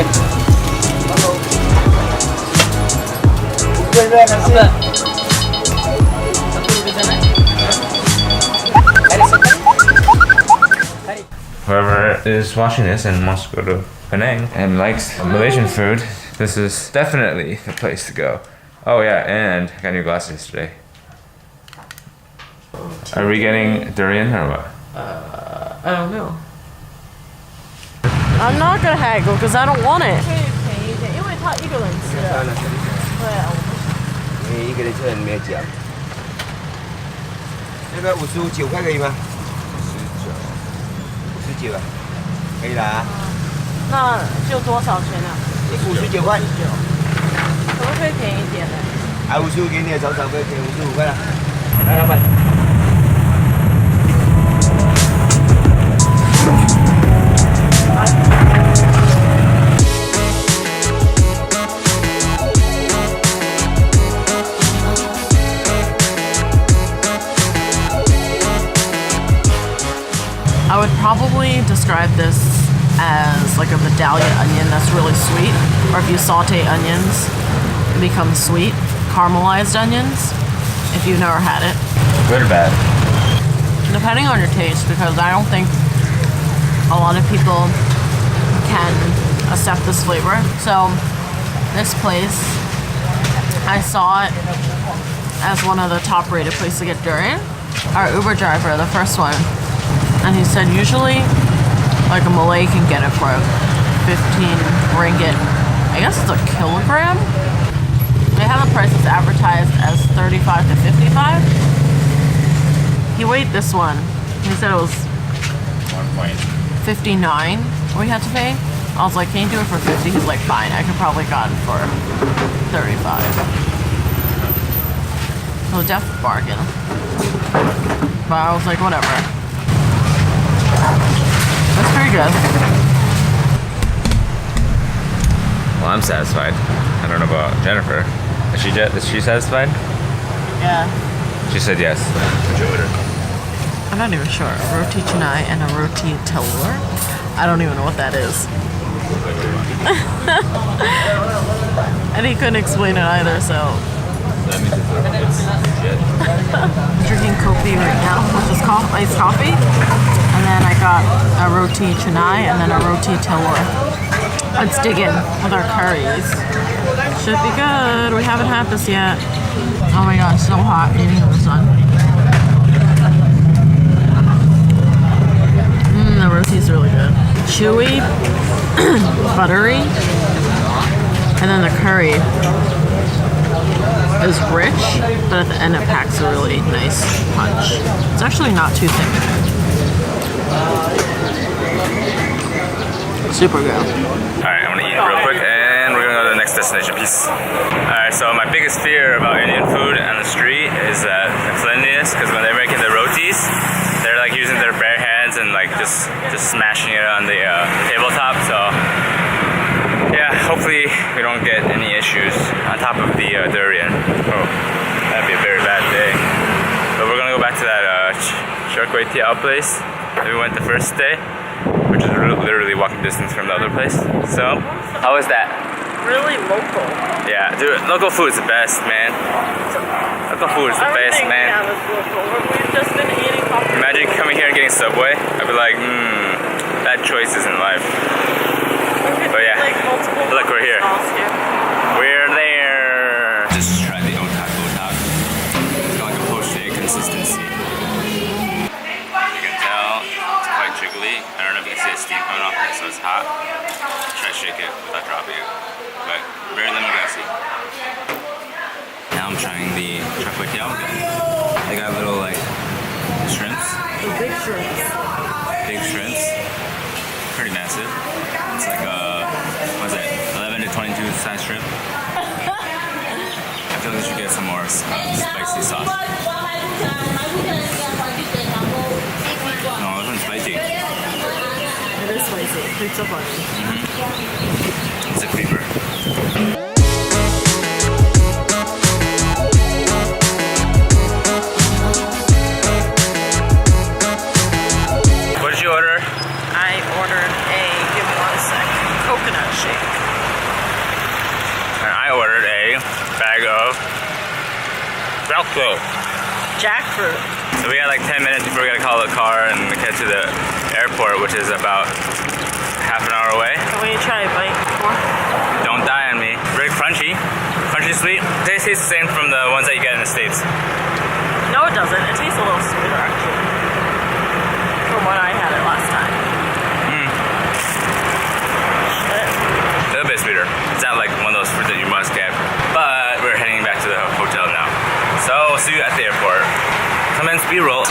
chicken. Whoever is watching this and wants to go to Penang and likes Malaysian food, this is definitely the place to go. Oh yeah, and I got new glasses today. Are we getting durian or what? I don't know. I'm not gonna haggle because I don't want it. 因为他一个人吃。对啊。你一个人吃很没有讲。那个59块可以吗？59啊，可以啦。那就多少钱啊？59块。可不可以便宜一点呢？55给你，找可以便宜55块了。来，老板。I would probably describe this as like a medallion onion that's really sweet, or if you saute onions, it becomes sweet. Caramelized onions, if you've never had it. Good or bad? Depending on your taste, because I don't think a lot of people can accept this flavor. So this place, I saw it as one of the top rated places to get durian. Our Uber driver, the first one, and he said usually like a Malay can get it for 15 ringgit. I guess it's a kilogram. They have the prices advertised as 35 to 55. He weighed this one. He said it was 1.59 we had to pay. I was like, can you do it for 50? He's like, fine, I could probably got it for 35. So definitely bargain. But I was like, whatever. That's pretty good. Well, I'm satisfied. I don't know about Jennifer. Is she satisfied? Yeah. She said yes. What'd you order? I'm not even sure. A roti canai and a roti telur. I don't even know what that is. And he couldn't explain it either, so. That means it's shit. Drinking kopi right now, which is iced coffee. And then I got a roti canai and then a roti telur. Let's dig in with our curries. Should be good. We haven't had this yet. Oh my god, so hot eating in the sun. The roti's really good. Chewy, buttery, and then the curry is rich, but at the end it packs a really nice punch. It's actually not too thick. Super good. Alright, I'm gonna eat real quick and we're gonna go to the next destination. Peace. Alright, so my biggest fear about Indian food on the street is the cleanliness, because when they're making the rotis, they're like using their bare hands and like just smashing it on the tabletop. So yeah, hopefully we don't get any issues on top of the durian. Oh, that'd be a very bad day. But we're gonna go back to that char kueyteow place that we went the first day, which is literally walking distance from the other place. So, how was that? Really local. Yeah, dude, local food is the best, man. Local food is the best, man. Yeah, it's local. We've just been eating coffee. Imagine coming here and getting Subway. I'd be like, bad choices in life. But yeah, look, we're here. We're there. Just try the otak. It's got like a poached consistency. You can tell it's quite jiggly. I don't know if you can see the steam coming off it, so it's hot. Try to shake it without dropping it. But very lemongrassy. Now I'm trying the char kueyteow. They got little like shrimps. Big shrimps. Big shrimps. Pretty massive. It's like what's that? 11 to 22 size shrimp. I feel like we should get some more spicy sauce. No, this one's spicy. It is spicy. It's so funny. It's a creeper. I ordered a, give me one sec, coconut shake. So, Jackfruit. so we got like 10 minutes before we gotta call a car and get to the airport, which is about half an hour away. Can we try a bite more? Don't die on me. Very crunchy. Crunchy sweet. Tastes the same from the ones that you get in the States. No, it doesn't. It tastes a little sweeter, actually. From when I had it last time. A little bit sweeter. It's not like one of those fruits that you must get. But we're heading back to the hotel now. So, we'll see you at the airport. Commence B-roll.